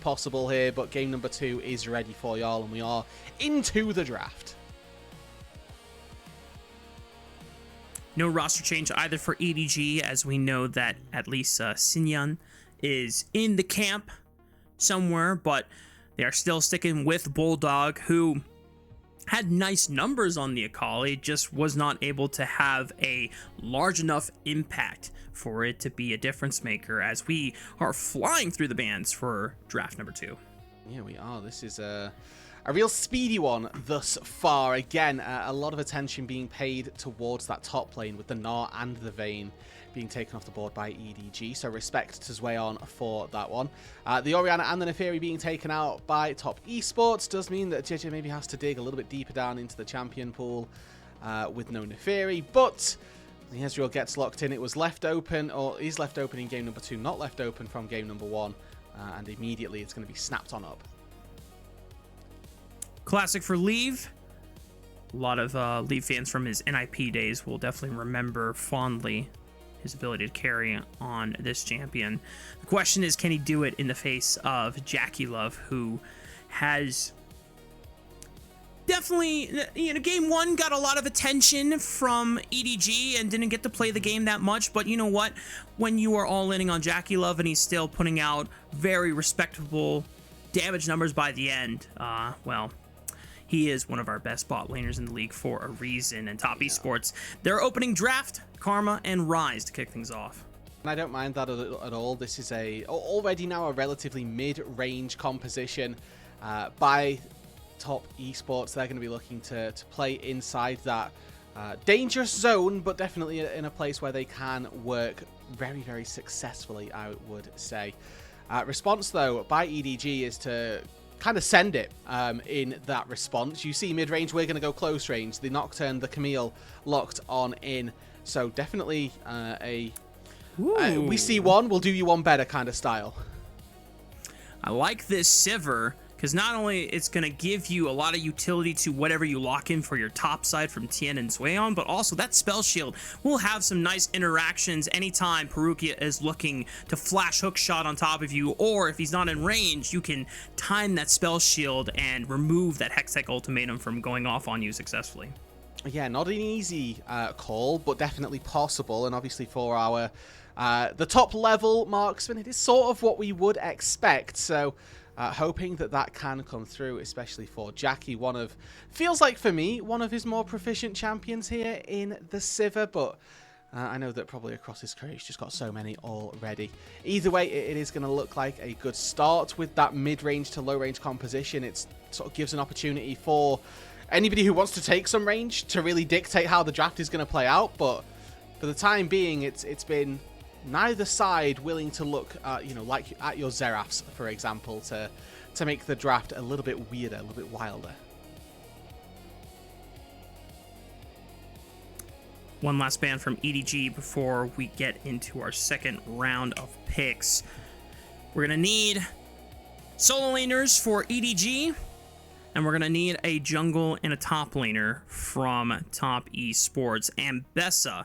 possible here, but game number 2 is ready for y'all, and we are into the draft. No roster change either for EDG, as we know that at least Zuian is in the camp somewhere, but they are still sticking with Bulldog, who had nice numbers on the Akali, just was not able to have a large enough impact for it to be a difference maker, as we are flying through the bans for draft number 2. Yeah, we are. This is a real speedy one thus far. Again, a lot of attention being paid towards that top lane with the Gnar and the Vayne being taken off the board by EDG. So respect to Zuian for that one. The Orianna and the Neferi being taken out by top Esports does mean that JJ maybe has to dig a little bit deeper down into the champion pool with no Neferi. But the Ezreal gets locked in. It was left open, or is left open in game number 2, not left open from game number 1. And immediately it's going to be snapped on up. Classic for Leave. A lot of Leave fans from his NIP days will definitely remember fondly his ability to carry on this champion. The question is, can he do it in the face of JackeyLove, who has definitely, game 1 got a lot of attention from EDG and didn't get to play the game that much, but you know what? When you are all in on JackeyLove and he's still putting out very respectable damage numbers by the end, well, he is one of our best bot laners in the league for a reason. And top Esports, they're opening draft, Karma, and Rise to kick things off. And I don't mind that at all. This is already now a relatively mid-range composition by top Esports. They're going to be looking to play inside that dangerous zone, but definitely in a place where they can work very, very successfully, I would say. Response, though, by EDG is to kind of send it in that response. You see mid-range, we're going to go close range. The Nocturne, the Camille locked on in. So definitely we see one, we'll do you one better kind of style. I like this Sivir, because not only it's going to give you a lot of utility to whatever you lock in for your top side from Tian and Zuian, but also that spell shield will have some nice interactions anytime Parukia is looking to flash hook shot on top of you, or if he's not in range, you can time that spell shield and remove that Hextech ultimatum from going off on you successfully. Yeah, not an easy call, but definitely possible, and obviously for our the top level marksman, it is sort of what we would expect, so hoping that can come through, especially for Jackie. Feels like for me, one of his more proficient champions here in the Sivir, but I know that probably across his career he's just got so many already. Either way, it is going to look like a good start with that mid-range to low-range composition. It sort of gives an opportunity for anybody who wants to take some range to really dictate how the draft is going to play out, but for the time being, it's been neither side willing to look, like at your Xeraths, for example, to make the draft a little bit weirder, a little bit wilder. One last ban from EDG before we get into our second round of picks. We're going to need solo laners for EDG, and we're going to need a jungle and a top laner from top Esports. And Bessa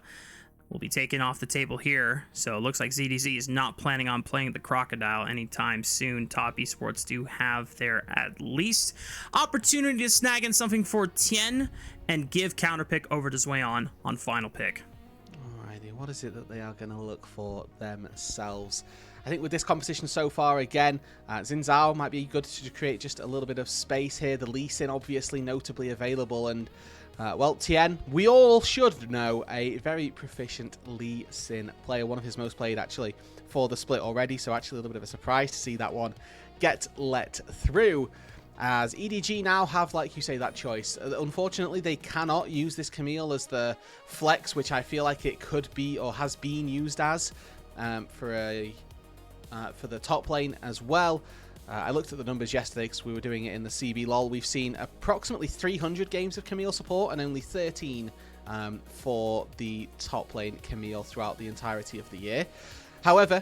will be taken off the table here, so it looks like ZDZ is not planning on playing the Crocodile anytime soon. Top Esports do have their at least opportunity to snag in something for Tian and give counter pick over to Zuian on final pick. Alrighty, what is it that they are going to look for themselves? I think with this composition so far, again, Xin Zhao might be good to create just a little bit of space here. The Lee Sin obviously notably available, and well, Tian, we all should know, a very proficient Lee Sin player, one of his most played actually for the split already, so actually a little bit of a surprise to see that one get let through, as EDG now have, like you say, that choice. Unfortunately, they cannot use this Camille as the flex, which I feel like it could be or has been used as for the top lane as well. I looked at the numbers yesterday because we were doing it in the CB LOL. We've seen approximately 300 games of Camille support and only 13 for the top lane Camille throughout the entirety of the year. However,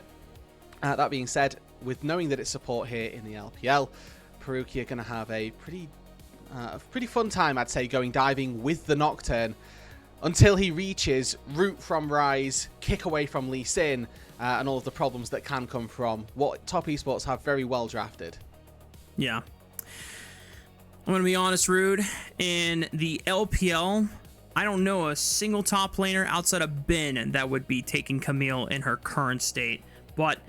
that being said, with knowing that it's support here in the LPL, Parukia are going to have a pretty fun time, I'd say, going diving with the Nocturne until he reaches root from Rise, kick away from Lee Sin, and all of the problems that can come from what Top Esports have very well drafted. Yeah. I'm going to be honest, Rude. In the LPL, I don't know a single top laner outside of Ben that would be taking Camille in her current state. But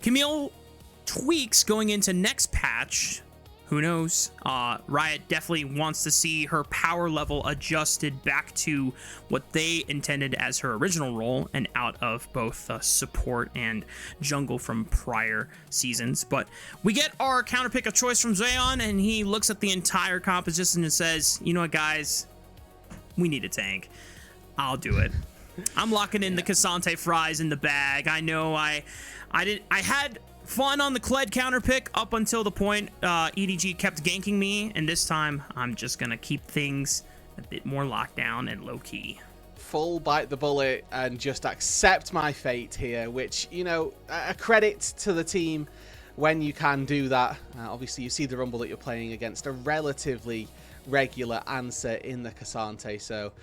Camille tweaks going into next patch. Who knows? Riot definitely wants to see her power level adjusted back to what they intended as her original role and out of both support and jungle from prior seasons. But we get our counter pick of choice from Zuian, and he looks at the entire composition and says, you know what, guys? We need a tank. I'll do it. I'm locking in the Cassante fries in the bag. I know I had fun on the Kled counter pick up until the point EDG kept ganking me, and this time I'm just gonna keep things a bit more locked down and low-key. Full bite the bullet and just accept my fate here, which, you know, a credit to the team when you can do that. Obviously, you see the Rumble that you're playing against a relatively regular answer in the Cassante, so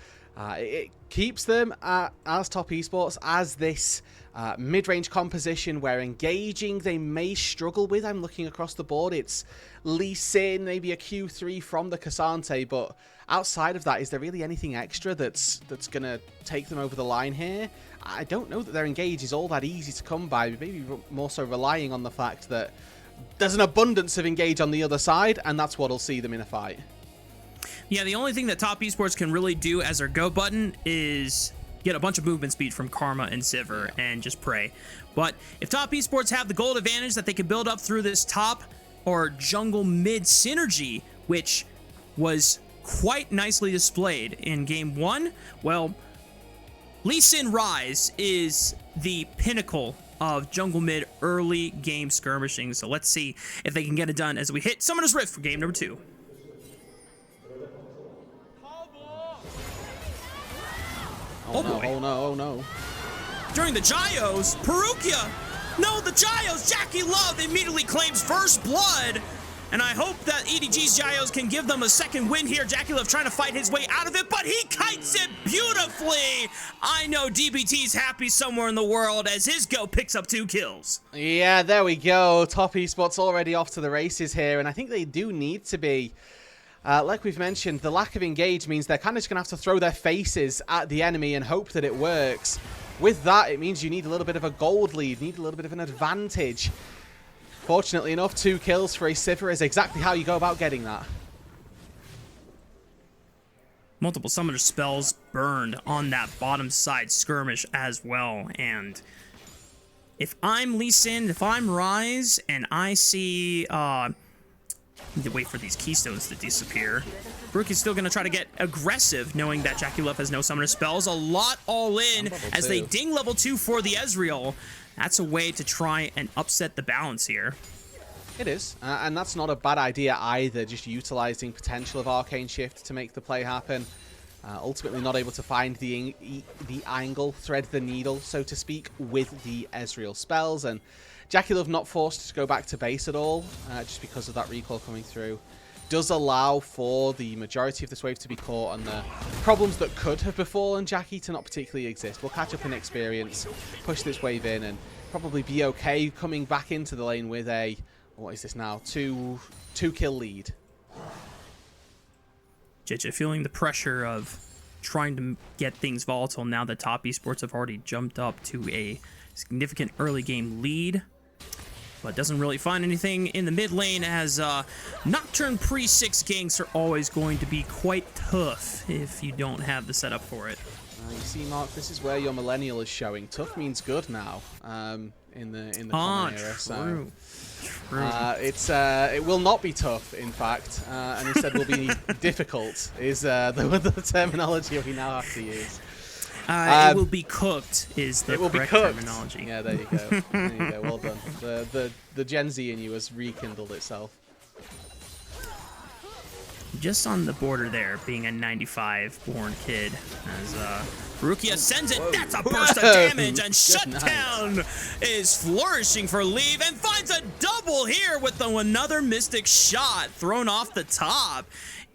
it keeps them as Top Esports, as this mid-range composition where engaging they may struggle with. I'm looking across the board. It's Lee Sin, maybe a Q3 from the Cassante, but outside of that, is there really anything extra that's going to take them over the line here? I don't know that their engage is all that easy to come by, maybe more so relying on the fact that there's an abundance of engage on the other side, and that's what'll see them in a fight. Yeah, the only thing that Top Esports can really do as their go button is get a bunch of movement speed from Karma and Sivir and just pray. But if Top Esports have the gold advantage that they can build up through this top or jungle mid synergy, which was quite nicely displayed in game 1, well, Lee Sin Rise is the pinnacle of jungle mid early game skirmishing. So let's see if they can get it done as we hit Summoner's Rift for game number 2. Oh boy. No, oh no, oh no. During the Gyos, Parukia! No, the Gyos! JackeyLove immediately claims first blood! And I hope that EDG's Gyos can give them a second win here. JackeyLove trying to fight his way out of it, but he kites it beautifully! I know DBT's happy somewhere in the world as his go picks up 2 kills. Yeah, there we go. Top Esports already off to the races here, and I think they do need to be. Like we've mentioned, the lack of engage means they're kind of just going to have to throw their faces at the enemy and hope that it works. With that, it means you need a little bit of a gold lead, need a little bit of an advantage. Fortunately enough, 2 kills for a Sivir is exactly how you go about getting that. Multiple summoner spells burned on that bottom side skirmish as well, and if I'm Lee Sin, if I'm Rise, and I see need to wait for these keystones to disappear. Brook is still going to try to get aggressive, knowing that JackeyLove has no summoner spells. A lot all in as they ding level 2 for the Ezreal. That's a way to try and upset the balance here. It is, and that's not a bad idea either, just utilizing potential of Arcane Shift to make the play happen. Ultimately not able to find the angle, thread the needle, so to speak, with the Ezreal spells, and JackeyLove not forced to go back to base at all, just because of that recall coming through. Does allow for the majority of this wave to be caught, and the problems that could have befallen Jackie to not particularly exist. We'll catch up in experience, push this wave in, and probably be okay coming back into the lane with a, what is this now, two kill lead. JJ feeling the pressure of trying to get things volatile now that Top Esports have already jumped up to a significant early game lead, but doesn't really find anything in the mid lane, as Nocturne pre-6 ganks are always going to be quite tough if you don't have the setup for it. You see, Mark, this is where your millennial is showing. Tough means good now in the common era. True. It will not be tough, in fact, and instead will be difficult, is the terminology we now have to use. It will be cooked is the correct terminology. Yeah, there you go. There you go. Well done. The Gen Z in you has rekindled itself. Just on the border there, being a 95 born kid, as Parukia sends it. That's a burst of damage, and Shutdown is flourishing for Leave and finds a double here with another Mystic Shot thrown off the top.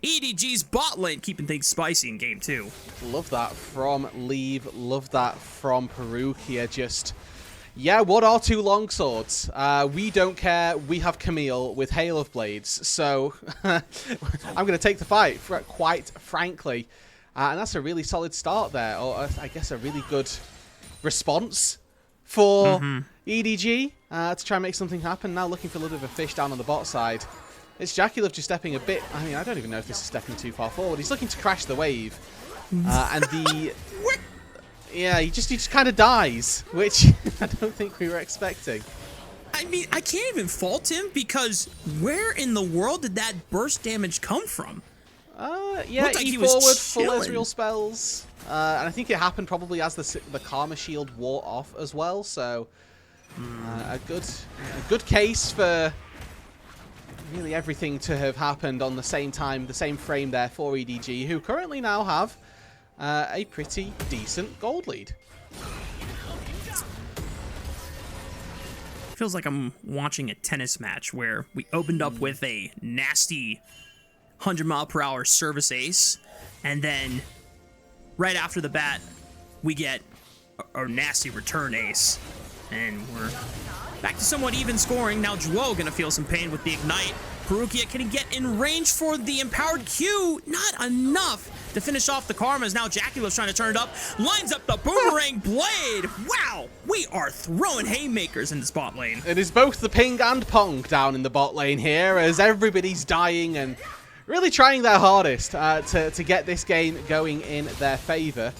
EDG's bot lane keeping things spicy in game 2. Love that from Leave. Love that from Parukia. Just, yeah, what are 2 longswords? We don't care. We have Camille with Hail of Blades. So I'm going to take the fight, quite frankly. And that's a really solid start there. Or I guess a really good response for EDG to try and make something happen. Now looking for a little bit of a fish down on the bot side. It's JackeyLove just stepping a bit. I mean, I don't even know if this is stepping too far forward. He's looking to crash the wave. And the... Yeah, he just kind of dies, which I don't think we were expecting. I mean, I can't even fault him because where in the world did that burst damage come from? Yeah, Looked like E he was forward, chilling. full Ezreal spells. And I think it happened probably as the Karma Shield wore off as well. So a good case for really everything to have happened on the same time, the same frame there for EDG, who currently now have a pretty decent gold lead. Feels like I'm watching a tennis match where we opened up with a nasty 100-mile-per-hour service ace, and then right after the bat, we get a nasty return ace, and we're back to somewhat even scoring. Now Juo gonna feel some pain with the Ignite. Parukia, can he get in range for the empowered Q? Not enough to finish off the Karmas. Now JackeyLove's trying to turn it up. Lines up the Boomerang Blade. Wow, we are throwing haymakers in the spot lane. It is both the ping and pong down in the bot lane here as everybody's dying and really trying their hardest to get this game going in their favour.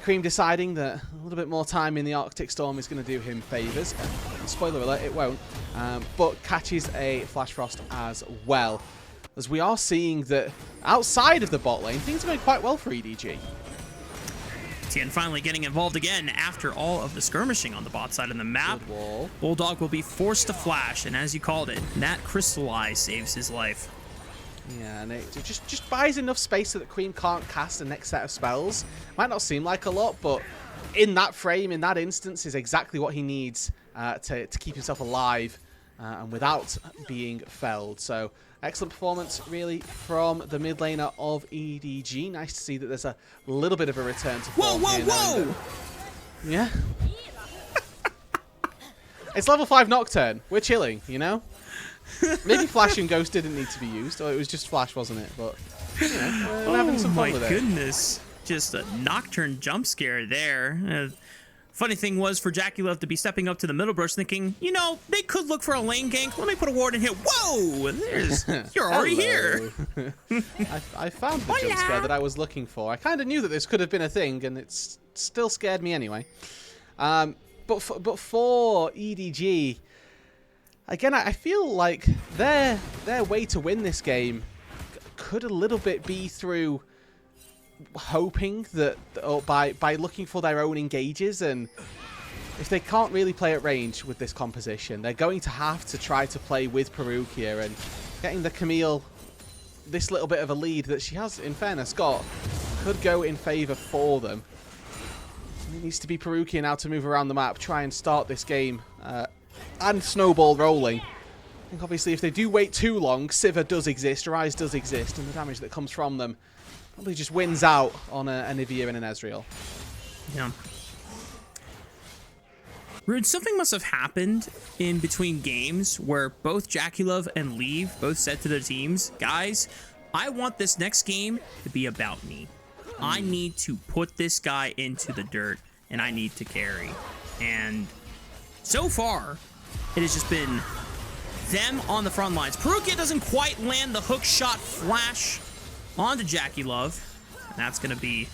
Creme deciding that a little bit more time in the Arctic Storm is going to do him favours. Spoiler alert, it won't. But catches a Flash Frost as well. As we are seeing that outside of the bot lane, things are going quite well for EDG. Tian finally getting involved again after all of the skirmishing on the bot side of the map. Bulldog will be forced to flash, and as you called it, that Crystal Eye saves his life. Yeah, and it just buys enough space so that Creme can't cast the next set of spells. Might not seem like a lot, but in that frame, in that instance, is exactly what he needs to keep himself alive and without being felled. So, excellent performance, really, from the mid laner of EDG. Nice to see that there's a little bit of a return to form. Whoa! Yeah. It's level 5 Nocturne. We're chilling, you know? Maybe Flash and Ghost didn't need to be used, or it was just Flash, wasn't it? But, you know, we're having some fun with it. Oh my goodness. Just a Nocturne jump scare there. Funny thing was for JackeyLove to be stepping up to the middle brush thinking, you know, they could look for a lane gank. Let me put a ward in here. Whoa! You're already here. I found the jump scare that I was looking for. I kind of knew that this could have been a thing, and it's still scared me anyway. But for EDG... Again, I feel like their way to win this game could a little bit be through hoping that, or by looking for their own engages, and if they can't really play at range with this composition, they're going to have to try to play with Parukia, and getting the Camille this little bit of a lead that she has, in fairness, got could go in favour for them. It needs to be Parukia now to move around the map, try and start this game and snowball rolling. I think obviously if they do wait too long, Sivir does exist, Rise does exist, and the damage that comes from them probably just wins out on a Nivea and an Ezreal. Yeah. Rude, something must have happened in between games where both JackeyLove and Leave both said to their teams, guys, I want this next game to be about me. I need to put this guy into the dirt, and I need to carry. And so far, it has just been them on the front lines. Parukia doesn't quite land the hook shot flash onto JackeyLove. That's going to be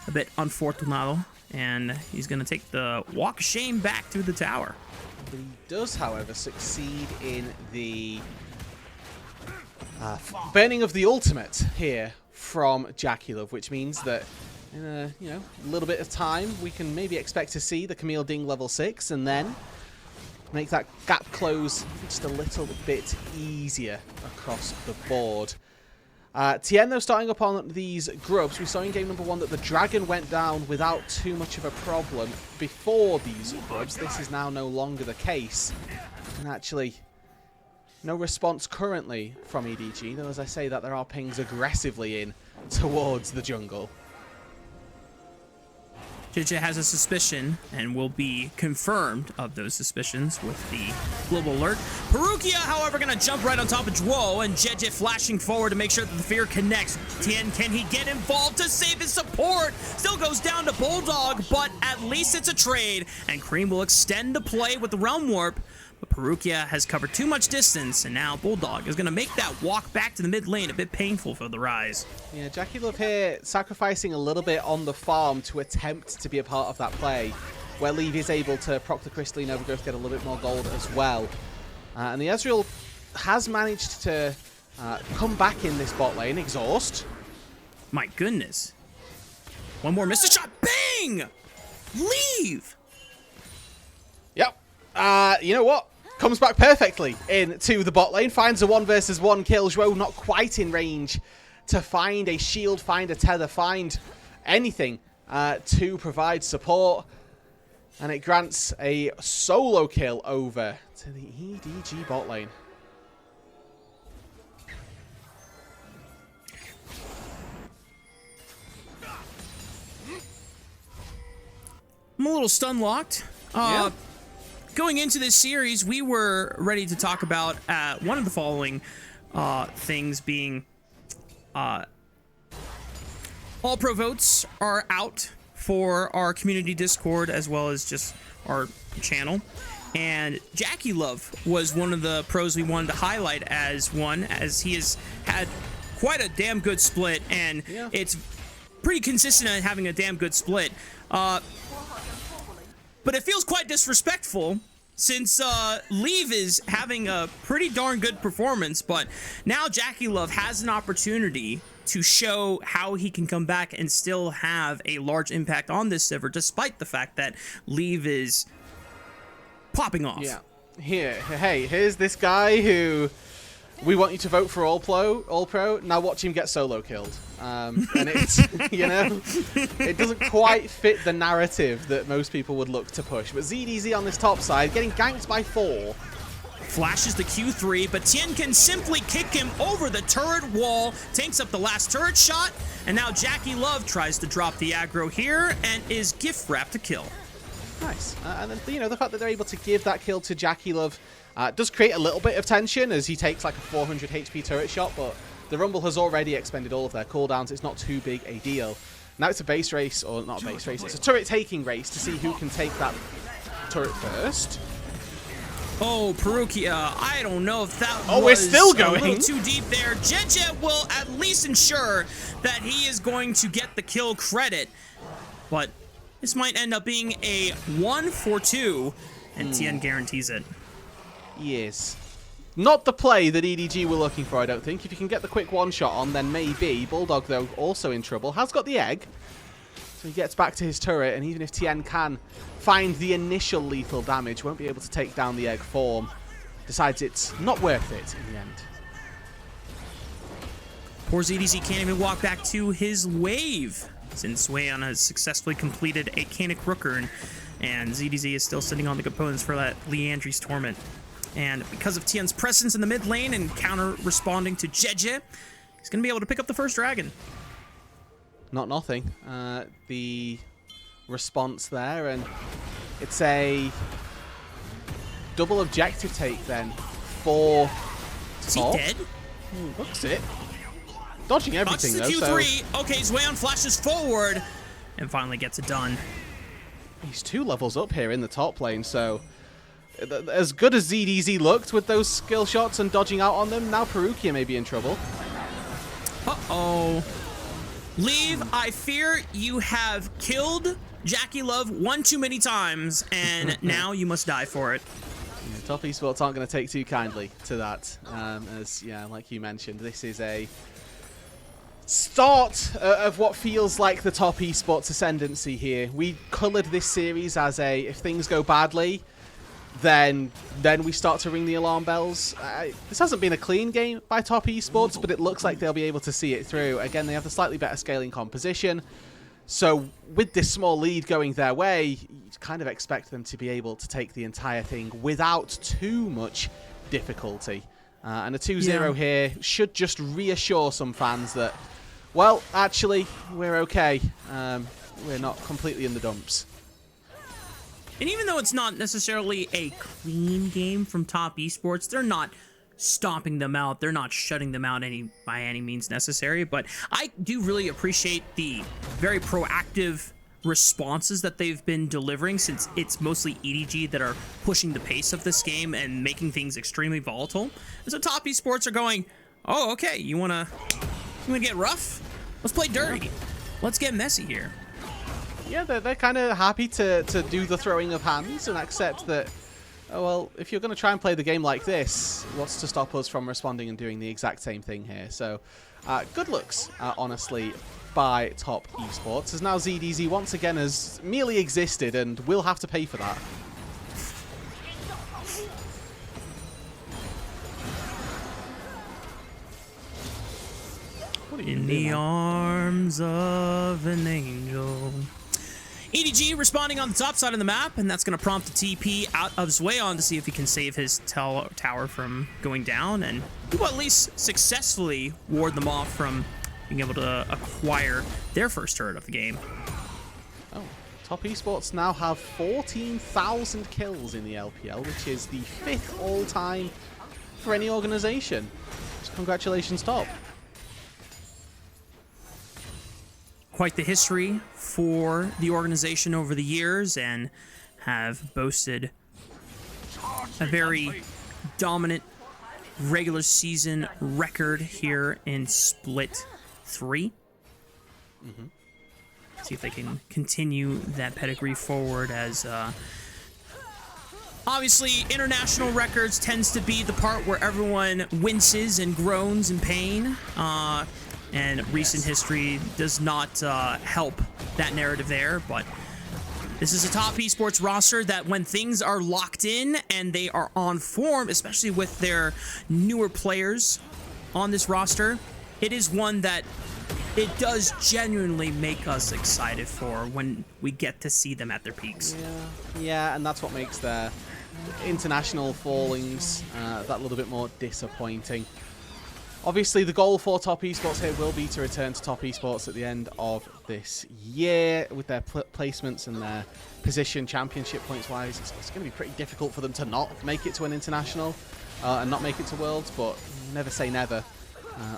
a bit unfortunado. And he's going to take the walk of shame back through the tower. But he does, however, succeed in the burning of the ultimate here from JackeyLove, which means that in a little bit of time, we can maybe expect to see the Camille Ding level 6 and then make that gap close just a little bit easier across the board. Tian, though, starting up on these grubs. We saw in game number 1 that the dragon went down without too much of a problem before these grubs. This is now no longer the case. And actually, No response currently from EDG, though as I say that there are pings aggressively in towards the jungle. JJ has a suspicion and will be confirmed of those suspicions with the global alert. Parukia, however, going to jump right on top of Duo, and JJ flashing forward to make sure that the fear connects. Tian, can he get involved to save his support? Still goes down to Bulldog, but at least it's a trade, and Creme will extend the play with the Realm Warp. But Parukia has covered too much distance, and now Bulldog is going to make that walk back to the mid lane a bit painful for the Rise. Yeah, JackeyLove here sacrificing a little bit on the farm to attempt to be a part of that play, where Leave is able to proc the Crystalline Overgrowth, get a little bit more gold as well. And the Ezreal has managed to come back in this bot lane, exhaust. My goodness. One more missed shot. Bang! Leave! Yep. You know what? Comes back perfectly into the bot lane. Finds a 1 versus 1 kill. Zhuo not quite in range to find a shield, find a tether, find anything to provide support. And it grants a solo kill over to the EDG bot lane. I'm a little stun locked. Yeah. Going into this series, we were ready to talk about one of the following things being all pro votes are out for our community Discord as well as just our channel. And JackeyLove was one of the pros we wanted to highlight as one, as he has had quite a damn good split, and it's pretty consistent at having a damn good split. But it feels quite disrespectful since Leave is having a pretty darn good performance, but now JackeyLove has an opportunity to show how he can come back and still have a large impact on this server, despite the fact that Leave is popping off. Yeah. Here's this guy who we want you to vote for all pro. Now watch him get solo killed. And it's, you know, it doesn't quite fit the narrative that most people would look to push. But ZDZ on this top side, getting ganked by 4. Flashes the Q3, but Tian can simply kick him over the turret wall, tanks up the last turret shot, and now JackeyLove tries to drop the aggro here and is gift wrapped to kill. Nice. And then, you know, the fact that they're able to give that kill to JackeyLove does create a little bit of tension as he takes like a 400 HP turret shot, but the Rumble has already expended all of their cooldowns. It's not too big a deal. Now it's a base race, or not a base race, it's a turret taking race to see who can take that turret first. Oh, Parukia, I don't know if that was we're still going a little too deep there. JJ will at least ensure that he is going to get the kill credit, but this might end up being a 1-for-2, and Tian guarantees it. Yes. Not the play that EDG were looking for, I don't think. If you can get the quick one-shot on, then maybe. Bulldog, though, also in trouble. Has got the egg. So he gets back to his turret, and even if Tian can find the initial lethal damage, won't be able to take down the egg form. Decides it's not worth it in the end. Poor ZDZ can't even walk back to his wave, since Zuian has successfully completed a Canic Rooker, and ZDZ is still sitting on the components for that Leandry's Torment. And because of Tian's presence in the mid lane and counter-responding to JJ, he's going to be able to pick up the first dragon. Not nothing. The response there, and it's a double objective take then for Is he dead? Looks it. Dodging everything, though. Q3. So okay, Zuian flashes forward and finally gets it done. He's 2 levels up here in the top lane, so as good as ZDZ looked with those skill shots and dodging out on them, now Parukia may be in trouble. Uh-oh. Leave, I fear you have killed JackeyLove one too many times, and now you must die for it. Yeah, top esports aren't going to take too kindly to that, as, yeah, like you mentioned, this is a start of what feels like the top esports ascendancy here. We coloured this series as a, if things go badly, then we start to ring the alarm bells. This hasn't been a clean game by top esports, but it looks like they'll be able to see it through. Again, they have the slightly better scaling composition, so with this small lead going their way, you kind of expect them to be able to take the entire thing without too much difficulty. And a 2-0 here should just reassure some fans that, well, actually, we're okay. We're not completely in the dumps. And even though it's not necessarily a clean game from Top Esports, they're not stomping them out. They're not shutting them out by any means necessary. But I do really appreciate the very proactive responses that they've been delivering, since it's mostly EDG that are pushing the pace of this game and making things extremely volatile. And so Top Esports are going, oh, okay, you wanna get rough? Let's play dirty. Let's get messy here. Yeah, they're kind of happy to do the throwing of hands and accept that, oh, well, if you're going to try and play the game like this, what's to stop us from responding and doing the exact same thing here? So, good looks, honestly, by Top Esports, as now ZDZ once again has merely existed and will have to pay for that. What are you in doing, the man? arms of an angel. EDG responding on the top side of the map, and that's going to prompt the TP out of Zuian to see if he can save his tower from going down, and he will at least successfully ward them off from being able to acquire their first turret of the game. Oh, Top Esports now have 14,000 kills in the LPL, which is the 5th all-time for any organization. So congratulations, Top. Quite the history for the organization over the years, and have boasted a very dominant regular season record here in Split 3. See if they can continue that pedigree forward, as obviously international records tends to be the part where everyone winces and groans in pain. And recent history does not help that narrative there, but this is a Top Esports roster that when things are locked in and they are on form, especially with their newer players on this roster, it is one that it does genuinely make us excited for when we get to see them at their peaks. Yeah, and that's what makes their international fallings that little bit more disappointing. Obviously, the goal for Top Esports here will be to return to Top Esports at the end of this year with their placements and their position championship points-wise. It's going to be pretty difficult for them to not make it to an international and not make it to Worlds, but never say never.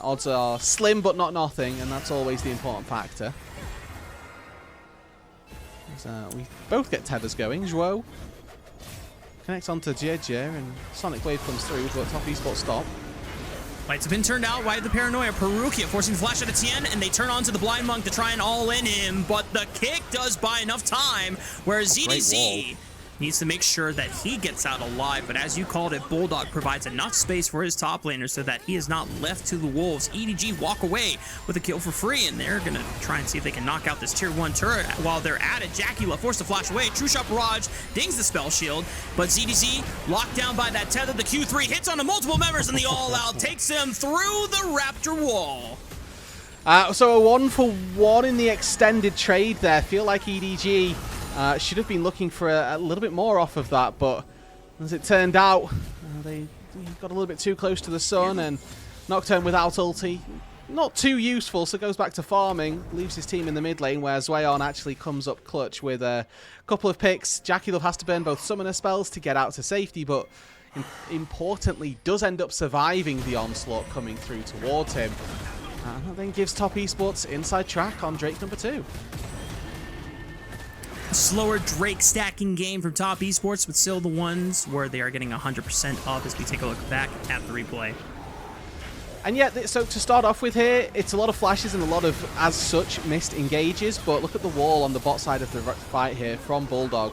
Odds are slim but not nothing, and that's always the important factor. We both get tethers going. Xiaohao connects onto JackeyLove, and Sonic Wave comes through, but Top Esports stop. Lights have been turned out by the paranoia. Parukia forcing the flash out of Tian, and they turn on to the Blind Monk to try and all-in him, but the kick does buy enough time, whereas ZDZ needs to make sure that he gets out alive, but as you called it, Bulldog provides enough space for his top laner so that he is not left to the wolves. EDG walk away with a kill for free, and they're going to try and see if they can knock out this tier 1 turret. While they're at it, JackeyLove forced to flash away. True Shot Barrage dings the spell shield, but ZDZ locked down by that tether. The Q3 hits onto multiple members, and the all-out takes them through the Raptor wall. So a 1-for-1 in the extended trade there. Feel like EDG should have been looking for a little bit more off of that, but as it turned out, they got a little bit too close to the sun, and Nocturne without ulti, not too useful, so goes back to farming, leaves his team in the mid lane, where Zuian actually comes up clutch with a couple of picks. JackeyLove has to burn both summoner spells to get out to safety, but importantly does end up surviving the onslaught coming through towards him. And that then gives Top Esports inside track on Drake number 2. Slower Drake stacking game from Top Esports, but still the ones where they are getting 100% up as we take a look back at the replay. And yet, so to start off with here, it's a lot of flashes and a lot of, as such, missed engages, but look at the wall on the bot side of the fight here from Bulldog.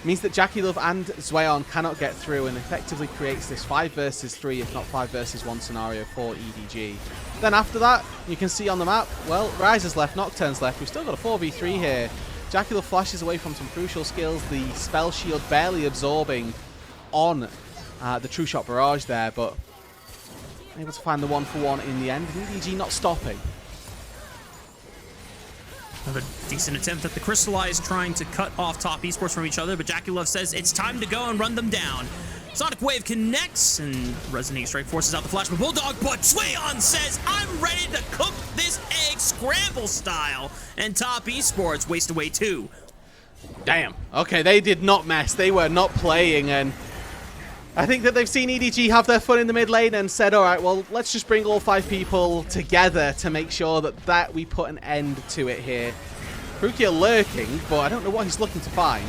It means that JackeyLove and Zuian cannot get through, and effectively creates this 5 versus 3, if not 5 versus 1 scenario for EDG. Then after that, you can see on the map, well, Ryze is left, Nocturne's left. We've still got a 4v3 here. JackeyLove flashes away from some crucial skills, the spell shield barely absorbing on the True Shot Barrage there, but able to find the 1-for-1 in the end. EDG not stopping. Another decent attempt at the Crystallize, trying to cut off Top Esports from each other, but JackeyLove says it's time to go and run them down. Sonic Wave connects, and Resonating Strike forces out the flash from Bulldog, but Zuian says, I'm ready to cook this egg scramble style, and Top Esports waste away 2. Damn. Okay, they did not mess. They were not playing, and I think that they've seen EDG have their fun in the mid lane and said, all right, well, let's just bring all 5 people together to make sure that we put an end to it here. Parukia lurking, but I don't know what he's looking to find.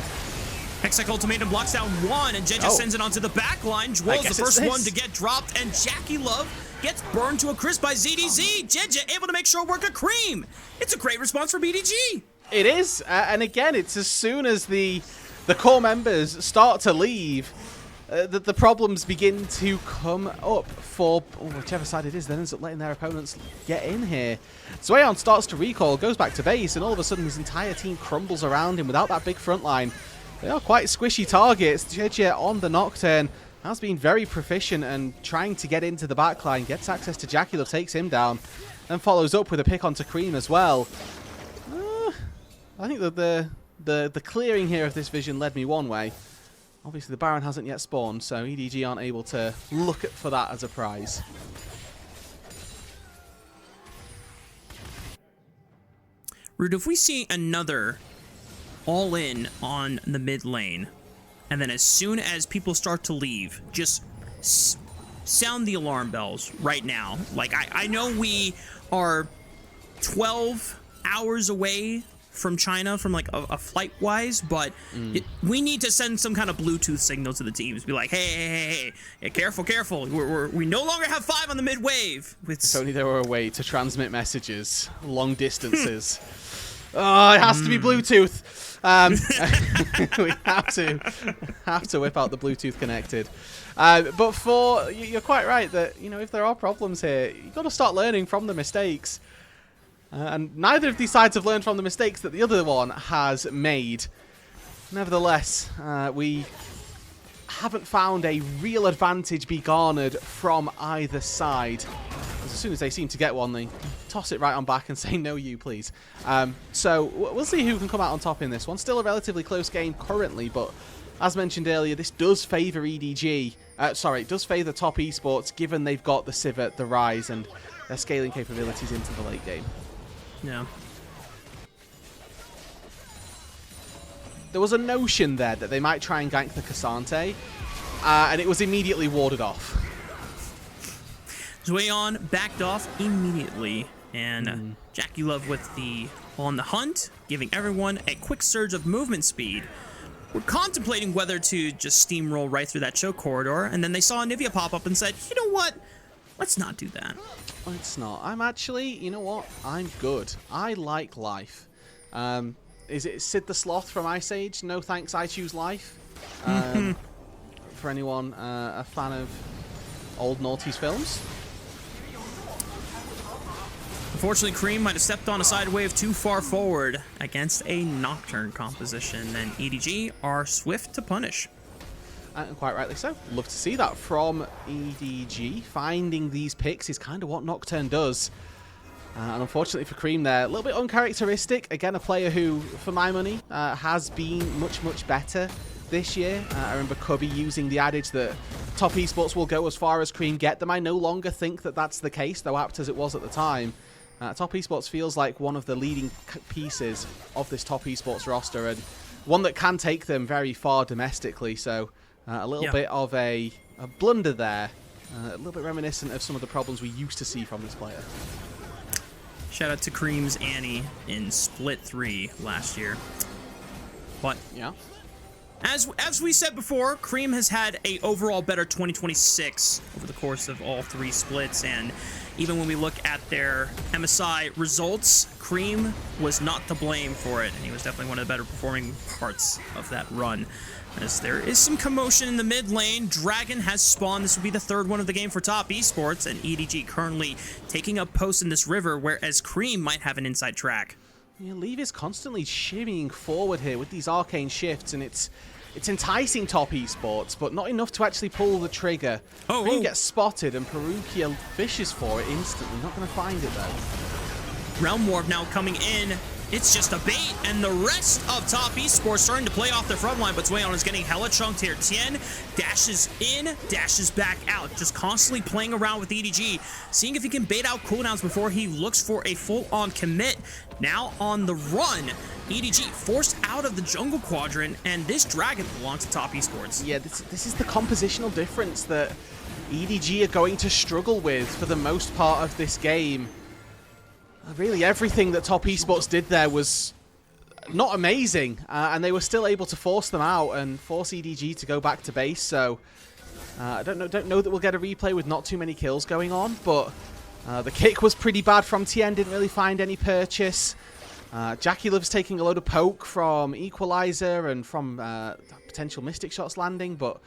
Hextech Ultimatum blocks down 1, and JackeyLove sends it onto the back line. Joel's the first one to get dropped, and JackeyLove gets burned to a crisp by ZDZ. JJ able to make short work of Creme. It's a great response from EDG. It is, and again, it's as soon as the core members start to leave, that the problems begin to come up for whichever side it is that ends up letting their opponents get in here. Zuian starts to recoil, goes back to base, and all of a sudden his entire team crumbles around him without that big front line. They are quite squishy targets. JJ on the Nocturne has been very proficient and trying to get into the backline, gets access to JackeyLove, takes him down, and follows up with a pick onto Creme as well. I think that the clearing here of this vision led me one way. Obviously, the Baron hasn't yet spawned, so EDG aren't able to look for that as a prize. Roodood, if we see another all-in on the mid lane, and then as soon as people start to leave, just sound the alarm bells right now. Like, I know we are 12 hours away from China, from like a flight wise, but we need to send some kind of Bluetooth signal to the teams. Be like, hey, careful. We no longer have 5 on the mid wave. If only there were a way to transmit messages long distances. Oh, it has to be Bluetooth. We have to whip out the Bluetooth connected. But you're quite right that if there are problems here, you've got to start learning from the mistakes. And neither of these sides have learned from the mistakes that the other one has made. Nevertheless, we haven't found a real advantage be garnered from either side. As soon as they seem to get one, they toss it right on back and say, no, you, please. So we'll see who can come out on top in this one. Still a relatively close game currently, but as mentioned earlier, this does favour EDG. It does favour Top Esports, given they've got the Civet, the Rise, and their scaling capabilities into the late game. Yeah. There was a notion there that they might try and gank the Cassante, and it was immediately warded off. Zuian backed off immediately, and JackeyLove with the on the hunt, giving everyone a quick surge of movement speed. We're contemplating whether to just steamroll right through that choke corridor, and then they saw Nivea pop up and said, you know what? Let's not do that. It's not. I'm actually, you know what? I'm good. I like life. Is it Sid the Sloth from Ice Age? No thanks, I choose life. For anyone a fan of old noughties films. Unfortunately, Creme might have stepped on a side wave too far forward against a Nocturne composition, and EDG are swift to punish. And quite rightly so. Love to see that from EDG. Finding these picks is kind of what Nocturne does. And unfortunately for Creme there, a little bit uncharacteristic. Again, a player who, for my money, has been much better this year. I remember Cubby using the adage that Top Esports will go as far as Creme get them. I no longer think that that's the case, though apt as it was at the time. Top Esports feels like one of the leading pieces of this Top Esports roster, and one that can take them very far domestically. So a little bit of a blunder there. A little bit reminiscent of some of the problems we used to see from this player. Shout out to Creme's Annie in Split 3 last year. But yeah, as we said before, Creme has had a overall better 2026 over the course of all 3 splits, and even when we look at their MSI results, Creme was not to blame for it, and he was definitely one of the better performing parts of that run. As there is some commotion in the mid lane, Dragon has spawned. This will be the 3rd one of the game for Top Esports, and EDG currently taking up post in this river, whereas Creme might have an inside track. Yeah, Leave is constantly shimmying forward here with these arcane shifts, and it's enticing Top Esports, but not enough to actually pull the trigger. Creme gets spotted, and Parukia fishes for it instantly. Not going to find it, though. Realm Warp now coming in it's just a bait, and the rest of top esports starting to play off their front line, but Zuian is getting hella chunked here. Tian dashes in, dashes back out, just constantly playing around with EDG, seeing if he can bait out cooldowns before he looks for a full-on commit. Now on the run, EDG forced out of the jungle quadrant, and this dragon belongs to top esports. Yeah, this is the compositional difference that EDG are going to struggle with for the most part of this game. Really, everything that top esports did there was not amazing, and they were still able to force them out and force EDG to go back to base. So I don't know that we'll get a replay with not too many kills going on, but the kick was pretty bad from Tian. Didn't really find any purchase. JackeyLove's taking a load of poke from Equalizer and from potential Mystic Shots landing, but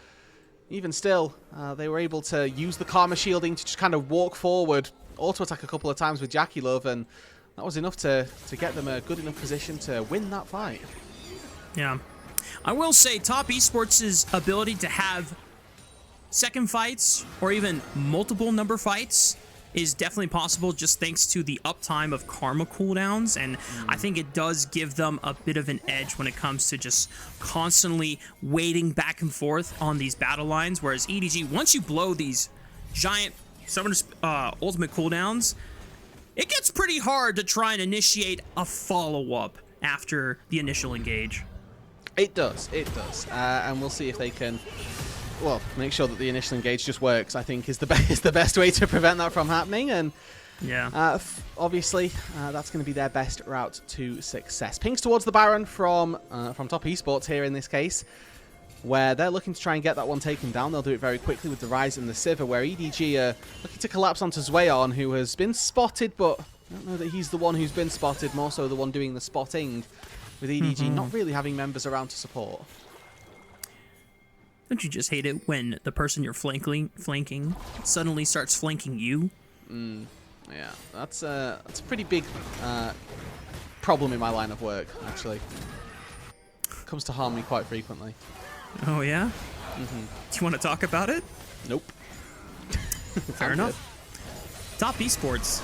even still, they were able to use the Karma shielding to just kind of walk forward, auto-attack a couple of times with JackeyLove, and that was enough to get them a good enough position to win that fight. Yeah. I will say top esports' ability to have second fights or even multiple number fights is definitely possible just thanks to the uptime of Karma cooldowns, and I think it does give them a bit of an edge when it comes to just constantly waiting back and forth on these battle lines, whereas EDG, once you blow these giant Summoner's ultimate cooldowns, it gets pretty hard to try and initiate a follow-up after the initial engage. It does, and we'll see if they can, well, make sure that the initial engage just works, I think is the best way to prevent that from happening, and yeah, obviously that's going to be their best route to success. Pings towards the Baron from top esports here in this case, where they're looking to try and get that one taken down. They'll do it very quickly with the Rise and the Sivir, where EDG are looking to collapse onto Zuian, who has been spotted, but I don't know that he's the one who's been spotted, more so the one doing the spotting, with EDG not really having members around to support. Don't you just hate it when the person you're flanking suddenly starts flanking you? Yeah, that's a pretty big problem in my line of work, actually. It comes to harm me quite frequently. Oh, yeah? Do you want to talk about it? Nope. Fair enough. Top esports.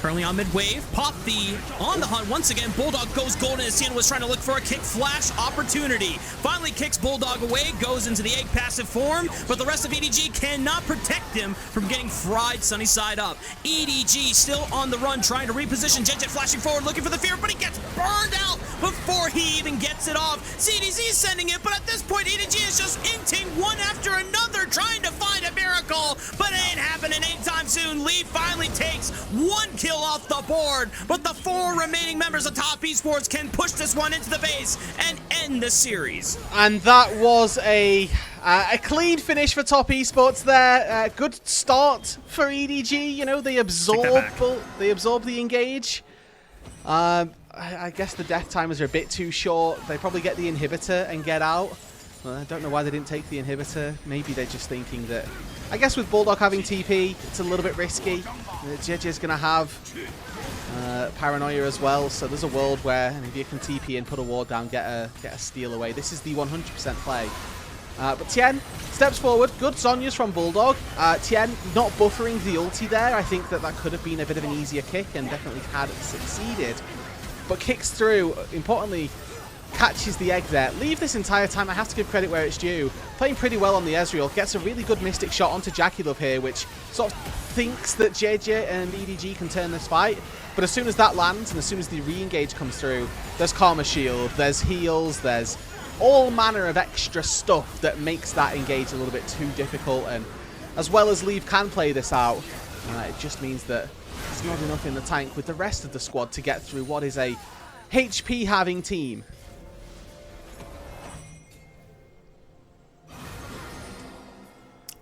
Currently on mid-wave. Pop the on the hunt once again. Bulldog goes golden as Tian was trying to look for a kick flash opportunity. Finally kicks Bulldog away, goes into the egg passive form, but the rest of EDG cannot protect him from getting fried sunny side up. EDG still on the run, trying to reposition. JJ flashing forward, looking for the fear, but he gets burned out before he even gets it off. CDZ sending it, but at this point, EDG is just inting one after another, trying to find a miracle, but it ain't happening anytime soon. Lee finally takes one kill off the board, but the 4 remaining members of top esports can push this one into the base and end the series. And that was a clean finish for top esports there. Good start for EDG. You know, they absorb the engage. I guess the death timers are a bit too short. They probably get the inhibitor and get out. I don't know why they didn't take the inhibitor. Maybe they're just thinking that, I guess with Bulldog having TP, it's a little bit risky. JJ's going to have Paranoia as well, so there's a world where maybe you can TP and put a ward down, get a steal away. This is the 100% play. But Tian steps forward. Good Zhonya's from Bulldog. Tian not buffering the ulti there. I think that could have been a bit of an easier kick and definitely had succeeded. But kicks through, importantly, catches the egg there. Leave this entire time, I have to give credit where it's due. Playing pretty well on the Ezreal. Gets a really good Mystic shot onto JackeyLove here, which sort of thinks that JJ and EDG can turn this fight. But as soon as that lands, and as soon as the re-engage comes through, there's Karma Shield, there's heals, there's all manner of extra stuff that makes that engage a little bit too difficult. And as well as Leave can play this out, it just means that there's not enough in the tank with the rest of the squad to get through what is a HP-having team.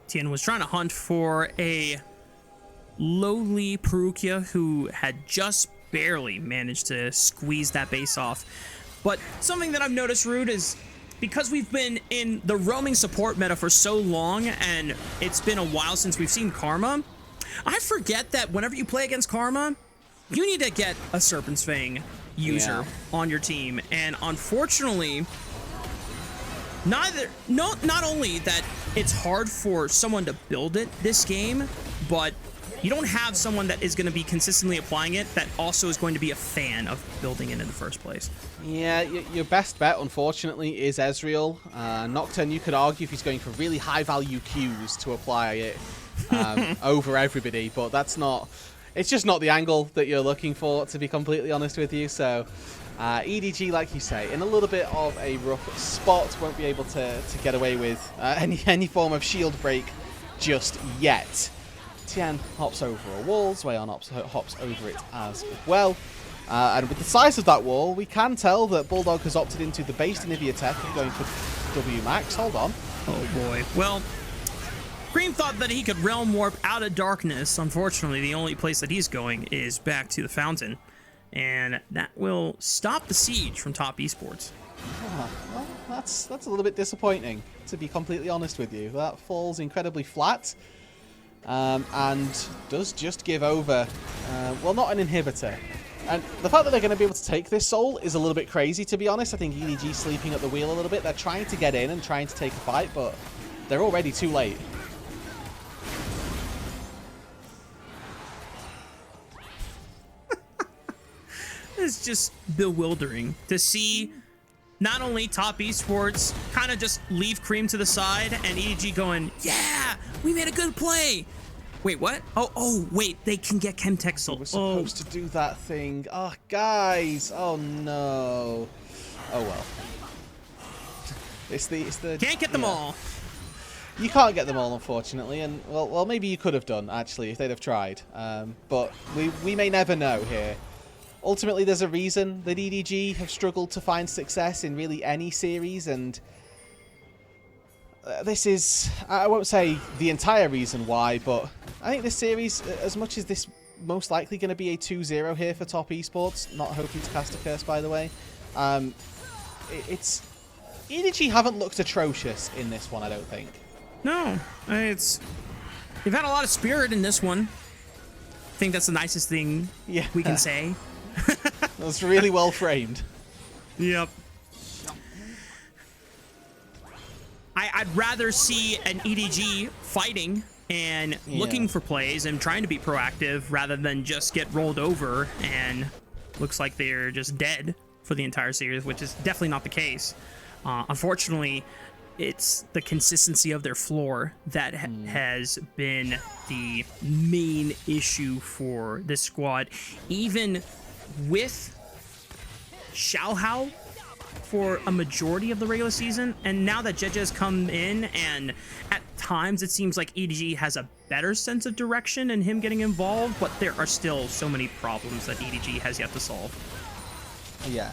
Tian was trying to hunt for a lowly Parukia who had just barely managed to squeeze that base off. But something that I've noticed, Roodood, is because we've been in the roaming support meta for so long and it's been a while since we've seen Karma, I forget that whenever you play against Karma, you need to get a Serpent's Fang user on your team. And unfortunately, not only that it's hard for someone to build it this game, but you don't have someone that is going to be consistently applying it that also is going to be a fan of building it in the first place. Yeah, your best bet, unfortunately, is Ezreal. Nocturne, you could argue if he's going for really high-value Qs to apply it over everybody, but that's not... It's just not the angle that you're looking for, to be completely honest with you. So, EDG, like you say, in a little bit of a rough spot, won't be able to get away with any form of shield break just yet. Tian hops over a wall, Zuian hops over it as well. And with the size of that wall, we can tell that Bulldog has opted into the base Nivea tech of going for W max. Hold on. Oh boy. Well, Creme thought that he could realm warp out of darkness. Unfortunately, the only place that he's going is back to the fountain. And that will stop the siege from top esports. Oh, well, that's a little bit disappointing, to be completely honest with you. That falls incredibly flat. And does just give over, well, not an inhibitor. And the fact that they're going to be able to take this soul is a little bit crazy, to be honest. I think EDG sleeping at the wheel a little bit. They're trying to get in and trying to take a fight, but they're already too late. It's just bewildering to see not only top esports kind of just leave Creme to the side and EDG going, yeah, we made a good play. Wait, what? Oh, wait, they can get Chemtech Soul. We're supposed to do that thing. Oh, guys. Oh, no. Oh, well. It's the Can't get them all. You can't get them all, unfortunately, and well, maybe you could have done, actually, if they'd have tried. But we may never know here. Ultimately, there's a reason that EDG have struggled to find success in really any series, and this is, I won't say the entire reason why, but I think this series, as much as this most likely going to be a 2-0 here for top esports, not hoping to cast a curse, by the way, it's EDG haven't looked atrocious in this one, I don't think. No, they've had a lot of spirit in this one. I think that's the nicest thing we can say. That's really well framed. Yep. I'd rather see an EDG fighting and looking for plays and trying to be proactive rather than just get rolled over and looks like they're just dead for the entire series, which is definitely not the case. Unfortunately, it's the consistency of their floor that has been the main issue for this squad. Even with Xiaohao for a majority of the regular season, and now that JackeyLove has come in, and at times it seems like EDG has a better sense of direction and him getting involved, but there are still so many problems that EDG has yet to solve. Yeah,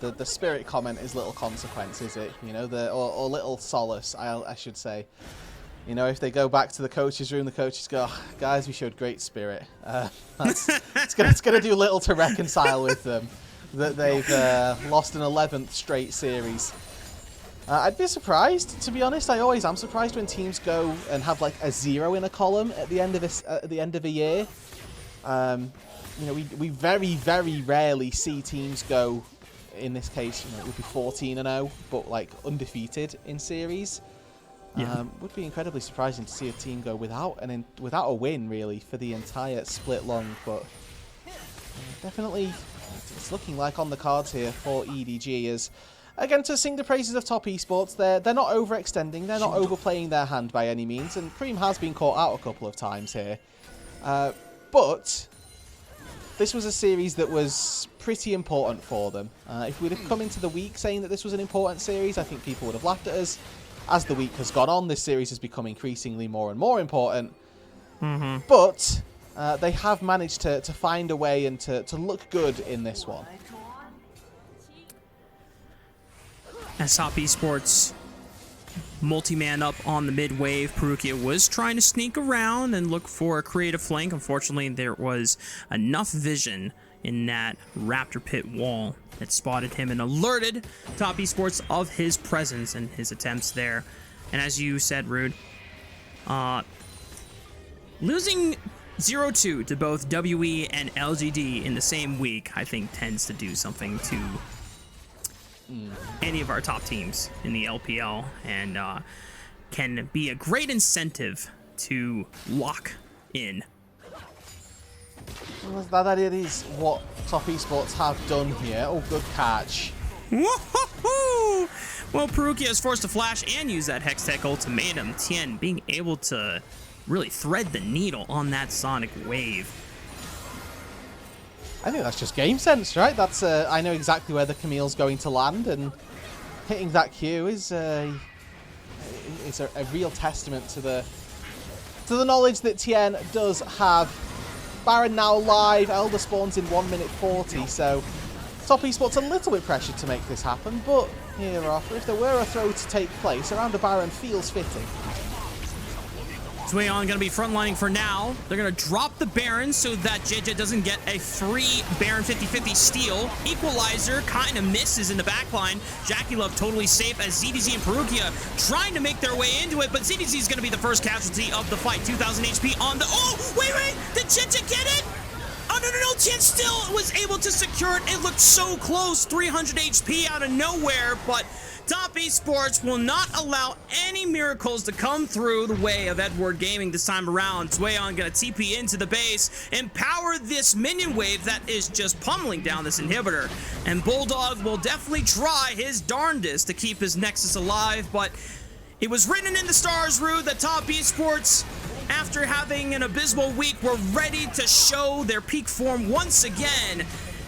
the spirit comment is little consequence, is it? You know, or little solace, I should say. You know, if they go back to the coaches' room, the coaches go, oh, guys, we showed great spirit. It's going to do little to reconcile with them that they've lost an 11th straight series. I'd be surprised, to be honest. I always am surprised when teams go and have like a 0 in a column at the end of a year. You know, we very, very rarely see teams go, in this case, you know, it would be 14-0, but like undefeated in series. Would be incredibly surprising to see a team go without a win, really, for the entire split long. But definitely, it's looking like on the cards here for EDG. As again, to sing the praises of top esports, they're not overextending, they're not overplaying their hand by any means, and Creme has been caught out a couple of times here. But this was a series that was pretty important for them. If we'd have come into the week saying that this was an important series, I think people would have laughed at us. As the week has gone on, this series has become increasingly more and more important. But they have managed to find a way and to look good in this one. As top esports multi-man up on the mid wave, Parukia was trying to sneak around and look for a creative flank. Unfortunately, there was enough vision in that Raptor Pit wall that spotted him and alerted top esports of his presence and his attempts there. And as you said, Rood, losing 0-2 to both WE and LGD in the same week, I think tends to do something to any of our top teams in the LPL, and can be a great incentive to lock in That is what Top Esports have done here. Oh, good catch. Woo-hoo-hoo! Well, Parukia is forced to flash and use that Hextech ultimatum. Tian being able to really thread the needle on that Sonic Wave. I think that's just game sense, right? That's I know exactly where the Camille's going to land, and hitting that Q is a real testament to the knowledge that Tian does have. Baron now live. Elder spawns in 1 minute 40, so Top Esports a little bit pressured to make this happen, but here, Raafaa, if there were a throw to take place around a Baron, feels fitting. Zuian going to be frontlining for now. They're going to drop the Baron so that JJ doesn't get a free Baron 50-50 steal. Equalizer kind of misses in the backline. JackeyLove totally safe as ZDZ and Parukia trying to make their way into it, but ZDZ is going to be the first casualty of the fight. 2,000 HP on the... Oh, wait, did JJ get it? Oh, no, Tian still was able to secure it. It looked so close, 300 HP out of nowhere, but Top Esports will not allow any miracles to come through the way of Edward Gaming this time around. Zuian gonna TP into the base, empower this minion wave that is just pummeling down this inhibitor. And Bulldog will definitely try his darndest to keep his Nexus alive, but it was written in the stars, Roodood, that Top Esports, after having an abysmal week, were ready to show their peak form once again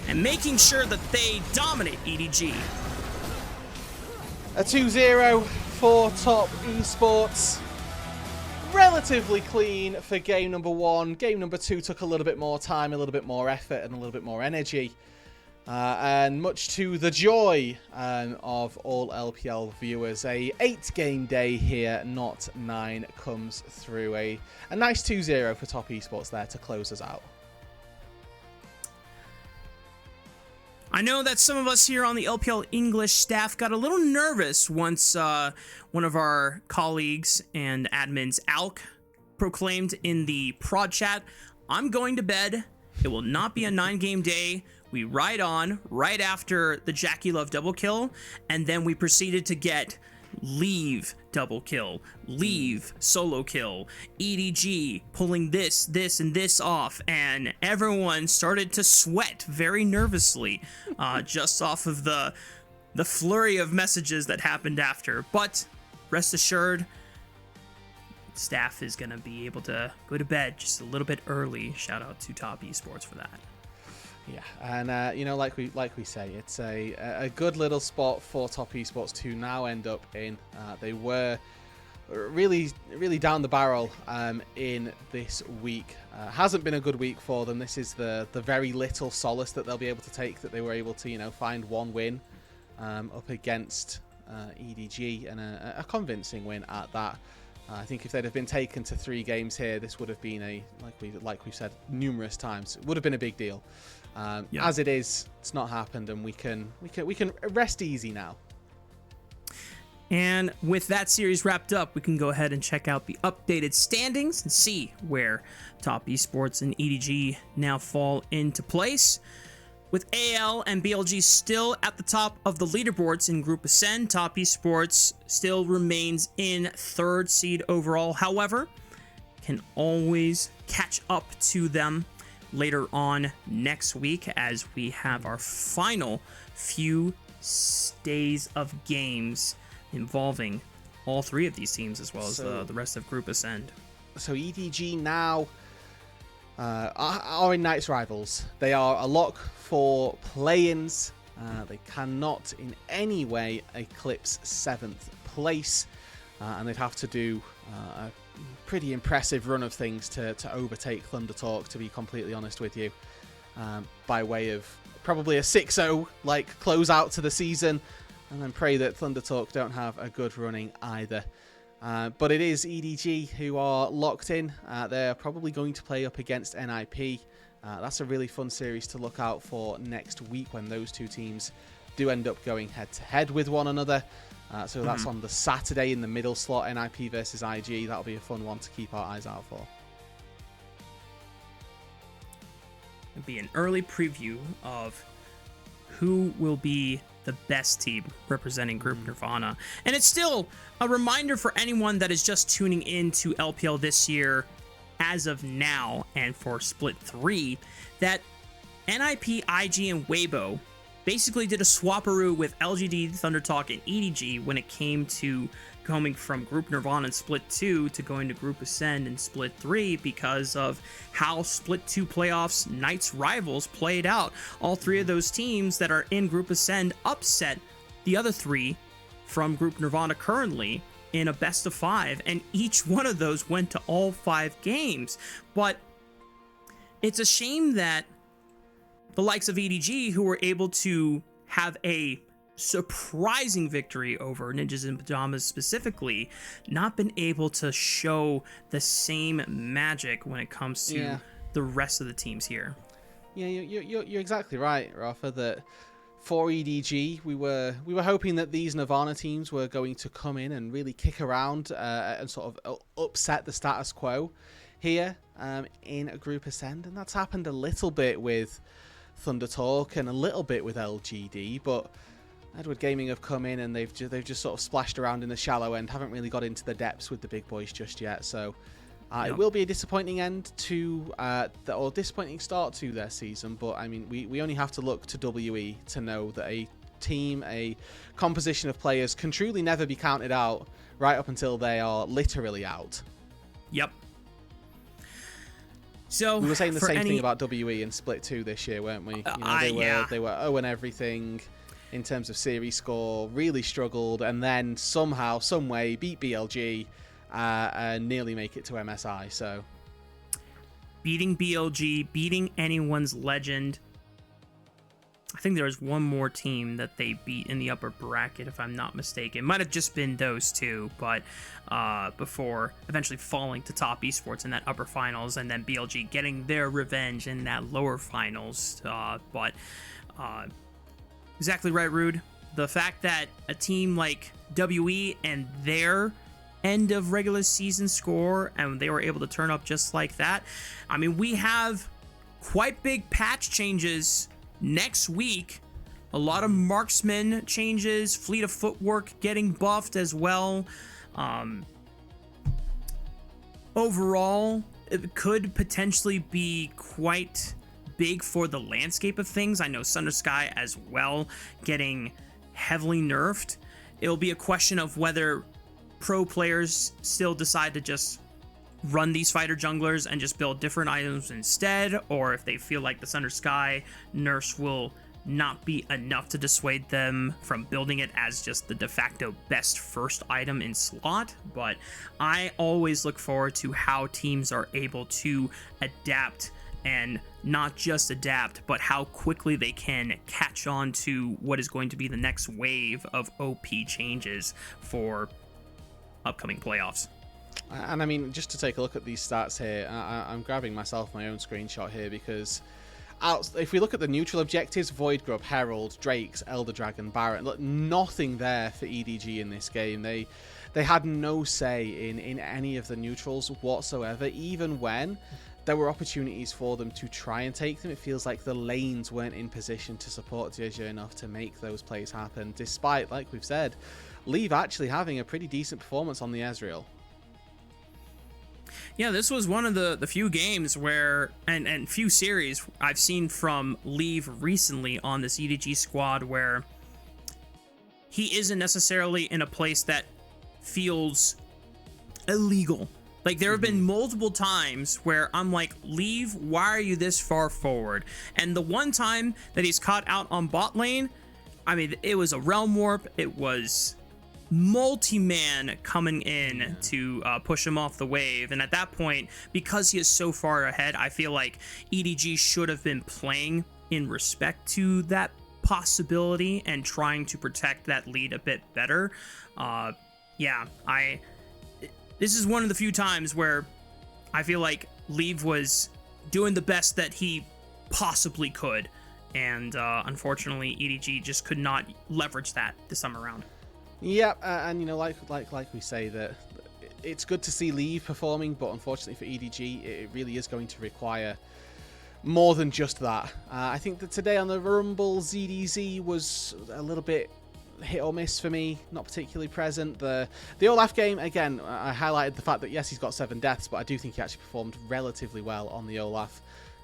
and making sure that they dominate EDG. A 2-0 for Top Esports. Relatively clean for game number 1. Game number 2 took a little bit more time, a little bit more effort, and a little bit more energy. And much to the joy of all LPL viewers, a 8-game day here, not 9, comes through. A nice 2-0 for Top Esports there to close us out. I know that some of us here on the LPL English staff got a little nervous once one of our colleagues and admins, Alk, proclaimed in the prod chat, "I'm going to bed. It will not be a 9-game day. We ride on right after the JackeyLove double kill, and then we proceeded to get leave double kill, leave solo kill, EDG pulling this, and this off, and everyone started to sweat very nervously just off of the flurry of messages that happened after. But rest assured, staff is going to be able to go to bed just a little bit early. Shout out to Top Esports for that. Yeah, and you know, like we say, it's a good little spot for Top Esports to now end up in. They were really down the barrel in this week. Hasn't been a good week for them. This is the very little solace that they'll be able to take, that they were able to, you know, find one win up against EDG, and a convincing win at that. I think if they'd have been taken to 3 games here, this would have been like we've said numerous times, it would have been a big deal. Yeah. As it is, it's not happened, and we can rest easy now. And with that series wrapped up, we can go ahead and check out the updated standings and see where Top Esports and EDG now fall into place. With AL and BLG still at the top of the leaderboards in Group Ascend, Top Esports still remains in 3rd seed overall. However, can always catch up to them later on next week as we have our final few days of games involving all 3 of these teams, as well as the rest of Group Ascend. So EDG now are in Knights rivals. They are a lock for play-ins. They cannot in any way eclipse 7th place, and they'd have to do a pretty impressive run of things to overtake Thunder Talk, to be completely honest with you, by way of probably a 6-0 like close out to the season, and then pray that Thunder Talk don't have a good running either. But it is EDG who are locked in. They're probably going to play up against NIP. That's a really fun series to look out for next week, when those 2 teams do end up going head-to-head with one another. So that's on the Saturday in the middle slot, NIP versus IG. That'll be a fun one to keep our eyes out for. It'll be an early preview of who will be the best team representing Group Nirvana. And it's still a reminder for anyone that is just tuning in to LPL this year as of now and for Split 3 that NIP, IG, and Weibo basically did a swaparoo with LGD, Thundertalk, and EDG when it came to coming from Group Nirvana in Split 2 to going to Group Ascend in Split 3 because of how Split 2 playoffs Knights rivals played out. All three of those teams that are in Group Ascend upset the other three from Group Nirvana currently in a best of 5, and each one of those went to all 5 games. But it's a shame that the likes of EDG, who were able to have a surprising victory over Ninjas in Pajamas specifically, not been able to show the same magic when it comes to the rest of the teams here. Yeah, you're exactly right, Raafaa, that for EDG, we were hoping that these Nirvana teams were going to come in and really kick around and sort of upset the status quo here in a Group Ascend, and that's happened a little bit with Thunder Talk and a little bit with LGD, but Edward Gaming have come in and they've just sort of splashed around in the shallow end, haven't really got into the depths with the big boys just yet. So it will be a disappointing end to or disappointing start to their season. But I mean, we only have to look to WE to know that a team, a composition of players can truly never be counted out right up until they are literally out. Yep. So we were saying the same thing about WE in Split 2 this year, weren't we? You know, they were 0 and everything in terms of series score, really struggled, and then somehow, some way, beat BLG and nearly make it to MSI. So beating BLG, beating anyone's legend. I think there was one more team that they beat in the upper bracket, if I'm not mistaken. Might have just been those two, but before eventually falling to top esports in that upper finals, and then BLG getting their revenge in that lower finals. But exactly right, Rude. The fact that a team like WE and their end of regular season score, and they were able to turn up just like that. I mean, we have quite big patch changes next week. A lot of marksman changes, fleet of footwork getting buffed as well. Overall, it could potentially be quite big for the landscape of things. I know Thunder Sky as well getting heavily nerfed. It'll be a question of whether pro players still decide to just run these fighter junglers and just build different items instead, or if they feel like the Thunder Sky nerfs will not be enough to dissuade them from building it as just the de facto best first item in slot. But I always look forward to how teams are able to adapt, and not just adapt, but how quickly they can catch on to what is going to be the next wave of OP changes for upcoming playoffs. And I mean, just to take a look at these stats here, I'm grabbing myself my own screenshot here, because if we look at the neutral objectives, Void Grub, Herald, Drakes, Elder Dragon, Baron, look, nothing there for EDG in this game. They had no say in any of the neutrals whatsoever, even when there were opportunities for them to try and take them. It feels like the lanes weren't in position to support JJ enough to make those plays happen, despite, like we've said, Leave actually having a pretty decent performance on the Ezreal. Yeah, this was one of the few games where, and few series I've seen from Leave recently on this EDG squad where he isn't necessarily in a place that feels illegal. Like, there have been multiple times where I'm like, Leave, why are you this far forward? And the one time that he's caught out on bot lane, I mean, it was a realm warp, it was multi-man coming in to push him off the wave, and at that point, because he is so far ahead, I feel like EDG should have been playing in respect to that possibility and trying to protect that lead a bit better. This is one of the few times where I feel like Leave was doing the best that he possibly could, and unfortunately EDG just could not leverage that this time around. Yeah, and you know, like we say, that it's good to see Leave performing, but unfortunately for EDG, it really is going to require more than just that. I think that today on the Rumble, ZDZ was a little bit hit or miss for me, not particularly present. The Olaf game, again, I highlighted the fact that yes, he's got 7 deaths, but I do think he actually performed relatively well on the Olaf.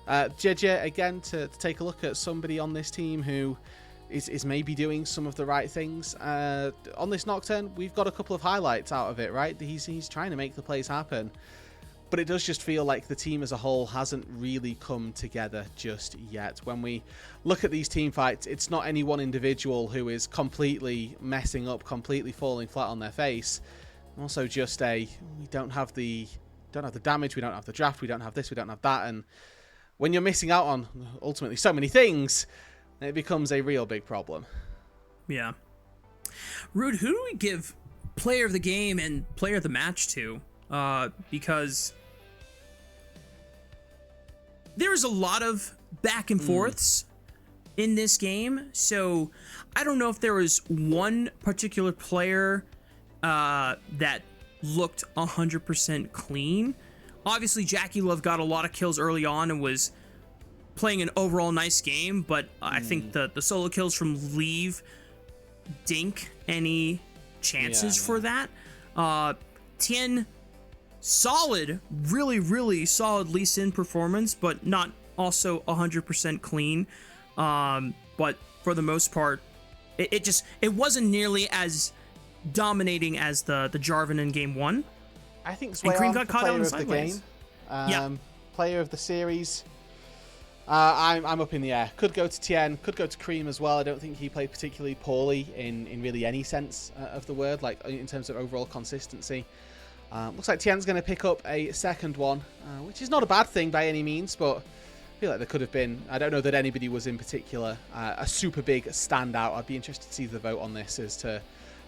JJ, again, to take a look at somebody on this team who is maybe doing some of the right things. On this Nocturne, we've got a couple of highlights out of it, right? He's trying to make the plays happen. But it does just feel like the team as a whole hasn't really come together just yet. When we look at these team fights, it's not any one individual who is completely messing up, completely falling flat on their face. Also just we don't have the damage, we don't have the draft, we don't have this, we don't have that. And when you're missing out on ultimately so many things, it becomes a real big problem. Yeah. Rood, who do we give player of the game and player of the match to? Because there's a lot of back and forths in this game, so I don't know if there was one particular player that looked 100% clean. Obviously, JackeyLove got a lot of kills early on and was playing an overall nice game, but I think the solo kills from Leave dink any chances for that. Tian, solid, really solid Lee Sin performance, but not also 100% clean. But for the most part, it wasn't nearly as dominating as the Jarvan in game 1. I think Zuian, Creme got caught out on the sideways. Player of the series, I'm up in the air. Could go to Tian, could go to Creme as well. I don't think he played particularly poorly in really any sense of the word, like in terms of overall consistency. Looks like Tian's going to pick up a second one, which is not a bad thing by any means, but I feel like there could have been, I don't know that anybody was in particular a super big standout. I'd be interested to see the vote on this as to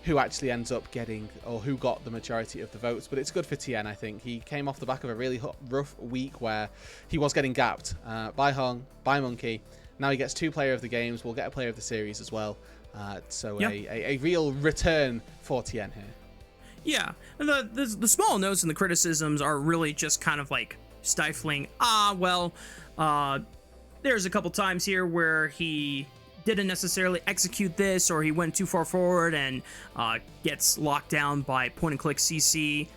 who actually ends up getting, or who got the majority of the votes, but it's good for Tian, I think. He came off the back of a really rough week where he was getting gapped by Hung, by Monkey. Now he gets 2 player of the games, we'll get a player of the series as well. A real return for Tian here. Yeah, and the small notes and the criticisms are really just kind of like stifling. There's a couple times here where he didn't necessarily execute this, or he went too far forward and gets locked down by point and click CC.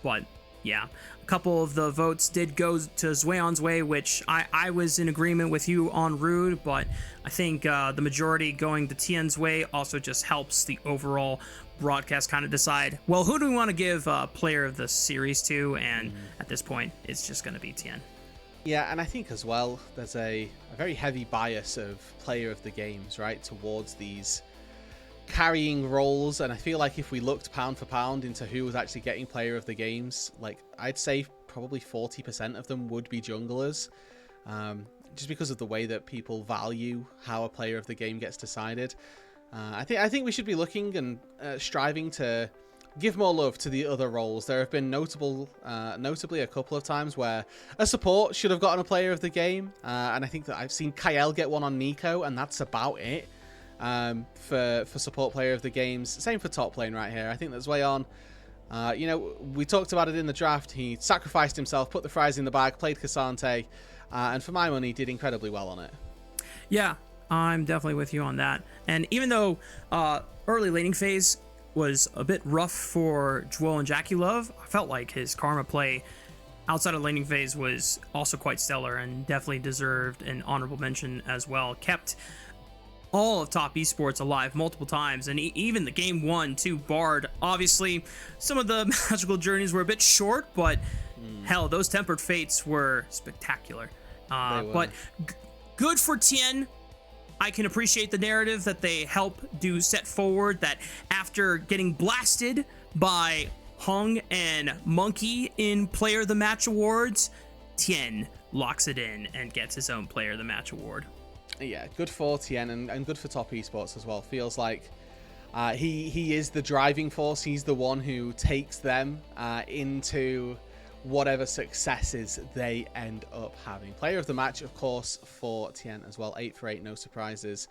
But yeah, a couple of the votes did go to Zuian's way, which I was in agreement with you on Rood, but I think the majority going to Tian's way also just helps the overall broadcast kind of decide, well, who do we want to give player of the series to? And at this point, it's just going to be Tian. Yeah, and I think as well, there's a very heavy bias of player of the games, right, towards these carrying roles. And I feel like if we looked pound for pound into who was actually getting player of the games, like I'd say probably 40% of them would be junglers, just because of the way that people value how a player of the game gets decided. I think we should be looking and striving to give more love to the other roles. There have been notably a couple of times where a support should have gotten a player of the game, and I think that I've seen Kael get one on Nico, and that's about it for support player of the games. Same for top lane right here. I think that's Zuian. We talked about it in the draft. He sacrificed himself, put the fries in the bag, played Cassante, and for my money, did incredibly well on it. Yeah, I'm definitely with you on that. And even though early laning phase was a bit rough for Joel and JackeyLove, I felt like his Karma play outside of laning phase was also quite stellar and definitely deserved an honorable mention as well. Kept all of top esports alive multiple times, and even the game 1 too, barred. Obviously, some of the magical journeys were a bit short, but hell, those tempered fates were spectacular. But good for Tian. I can appreciate the narrative that they help do set forward, that after getting blasted by Hung and Monkey in Player of the Match awards, Tian locks it in and gets his own Player of the Match award. Yeah, good for Tian and good for top esports as well. Feels like he is the driving force. He's the one who takes them into whatever successes they end up having. Player of the match, of course, for Tian as well. 8 for 8, no surprises.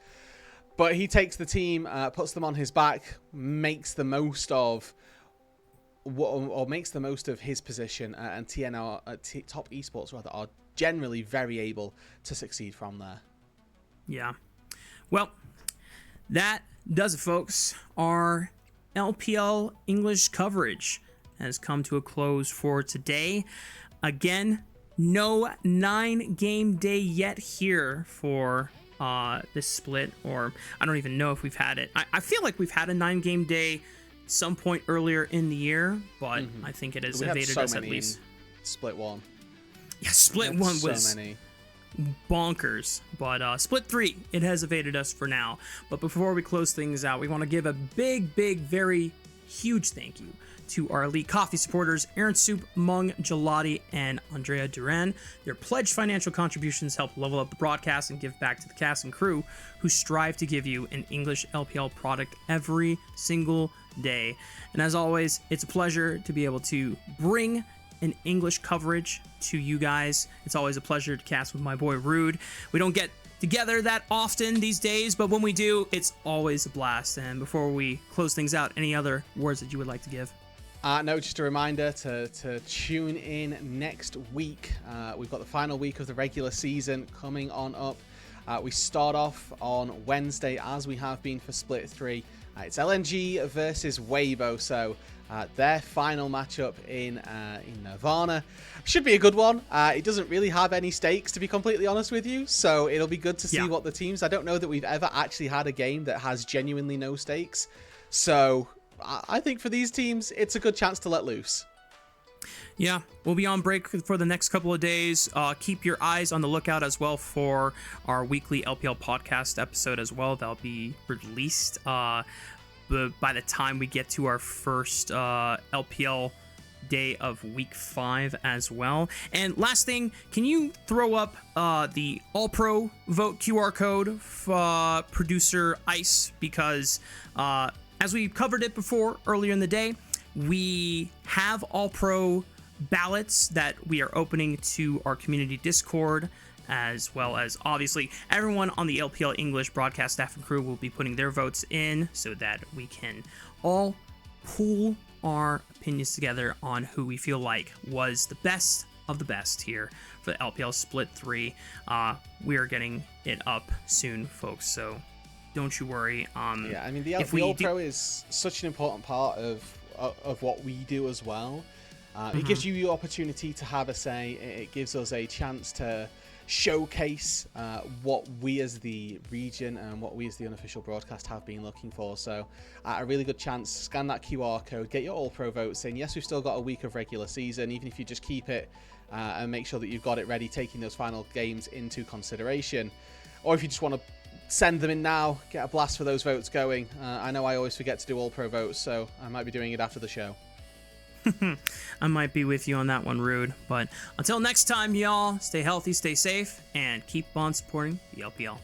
But he takes the team, puts them on his back, makes the most of his position, and Tian top esports rather are generally very able to succeed from there. Yeah. Well, that does it, folks. Our LPL English coverage has come to a close for today. Again, no 9-game day yet here for this split, or I don't even know if we've had it. I feel like we've had a 9-game day some point earlier in the year, but I think it has evaded us at least. Split 1. Yeah, split 1 was so many. bonkers, but split 3, it has evaded us for now. But before we close things out, we want to give a big, very huge thank you to our elite coffee supporters, Aaron Soup, Mung, Gelati, and Andrea Duran. Their pledged financial contributions help level up the broadcast and give back to the cast and crew who strive to give you an English LPL product every single day. And as always, it's a pleasure to be able to bring an English coverage to you guys. It's always a pleasure to cast with my boy Roodood. We don't get together that often these days, but when we do, it's always a blast. And before we close things out, any other words that you would like to give? No, just a reminder to tune in next week. We've got the final week of the regular season coming on up. We start off on Wednesday, as we have been for Split 3. It's LNG versus Weibo, so their final matchup in Nirvana. Should be a good one. It doesn't really have any stakes, to be completely honest with you, so it'll be good to see what the teams... I don't know that we've ever actually had a game that has genuinely no stakes, so... I think for these teams, it's a good chance to let loose. Yeah, we'll be on break for the next couple of days. Keep your eyes on the lookout as well for our weekly LPL podcast episode as well. That'll be released by the time we get to our first LPL day of week 5 as well. And last thing, can you throw up the All-Pro vote QR code for producer Ice? Because... as we covered it before earlier in the day, we have All-Pro ballots that we are opening to our community Discord, as well as obviously everyone on the LPL English broadcast staff and crew will be putting their votes in so that we can all pool our opinions together on who we feel like was the best of the best here for the LPL Split 3. We are getting it up soon, folks, so... don't you worry. Yeah, I mean, the All-Pro is such an important part of what we do as well. It gives you the opportunity to have a say. It gives us a chance to showcase what we as the region and what we as the unofficial broadcast have been looking for. So a really good chance. Scan that QR code, get your All-Pro votes in. Yes, we've still got a week of regular season, even if you just keep it and make sure that you've got it ready, taking those final games into consideration. Or if you just want to send them in now, get a blast for those votes going. I know I always forget to do All-Pro votes, so I might be doing it after the show. I might be with you on that one, Rude. But until next time, y'all, stay healthy, stay safe, and keep on supporting the LPL.